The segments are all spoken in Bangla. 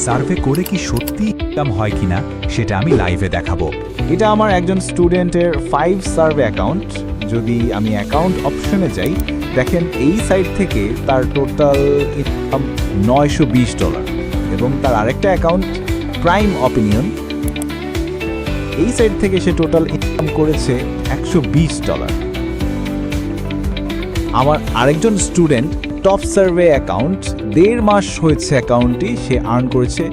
সার্ভে করে কি সত্যি ইনকাম হয় কিনা সেটা আমি লাইভে দেখাবো। এটা আমার একজন স্টুডেন্টের 5 সার্ভে অ্যাকাউন্ট। যদি আমি অ্যাকাউন্ট অপশনে যাই, দেখেন এই সাইট থেকে তার টোটাল ইনকাম $920 এবং তার আরেকটা অ্যাকাউন্ট প্রাইম অপিনিয়ন, এই সাইট থেকে সে টোটাল ইনকাম করেছে $120। আমার আরেকজন স্টুডেন্ট টপ সার্ভে অ্যাকাউন্ট 1.5 মাস হয়েছে অ্যাকাউন্টটি, সে আর্ন করেছে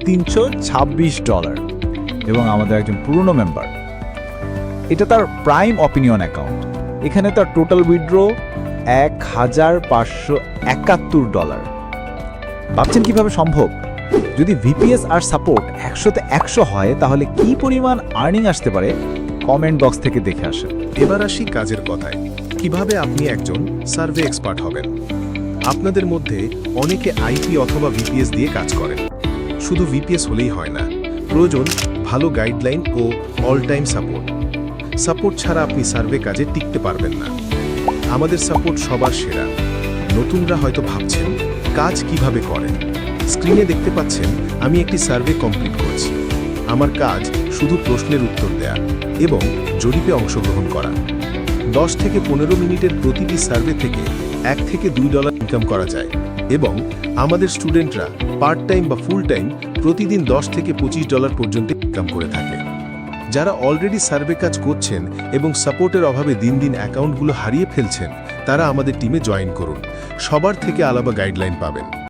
$326 এবং আমাদের একজন পুরনো মেম্বার, এটা তার প্রাইম অপিনিয়ন অ্যাকাউন্ট, এখানে তার টোটাল উইথড্র $1,571। ভাবছেন কিভাবে সম্ভব? যদি ভিপিএস আর সাপোর্ট 100-তে 100 হয় তাহলে কি পরিমাণ আর্নিং আসতে পারে কমেন্ট বক্স থেকে দেখে আসেন। এবার আসি কাজের কথায়। কিভাবে আপনি একজন সার্ভে এক্সপার্ট হবেন? আপনাদের মধ্যে অনেকে আইপি অথবা ভিপিএস দিয়ে কাজ করেন। শুধু ভিপিএস হলেই হয় না, প্রয়োজন ভালো গাইডলাইন ও অল টাইম সাপোর্ট। সাপোর্ট ছাড়া আপনি সার্ভে কাজে টিকতে পারবেন না। আমাদের সাপোর্ট সবার সেরা। নতুনরা হয়তো ভাবছেন কাজ কিভাবে করেন। স্ক্রিনে দেখতে পাচ্ছেন আমি একটি সার্ভে কমপ্লিট করছি। আমার কাজ শুধু প্রশ্নের উত্তর দেয়া এবং জরিপে অংশগ্রহণ করা। 10 থেকে 15 মিনিটের প্রতিটি সার্ভে থেকে $1 থেকে $2 ইনকাম করা যায় এবং আমাদের স্টুডেন্টরা পার্ট টাইম বা ফুল টাইম প্রতিদিন $10 থেকে $25 পর্যন্ত ইনকাম করে থাকে। যারা অলরেডি সার্ভে কাজ করছেন এবং সাপোর্টের অভাবে দিন দিন অ্যাকাউন্টগুলো হারিয়ে ফেলছেন, তারা আমাদের টিমে জয়েন করুন। সবার থেকে আলাদা গাইডলাইন পাবেন।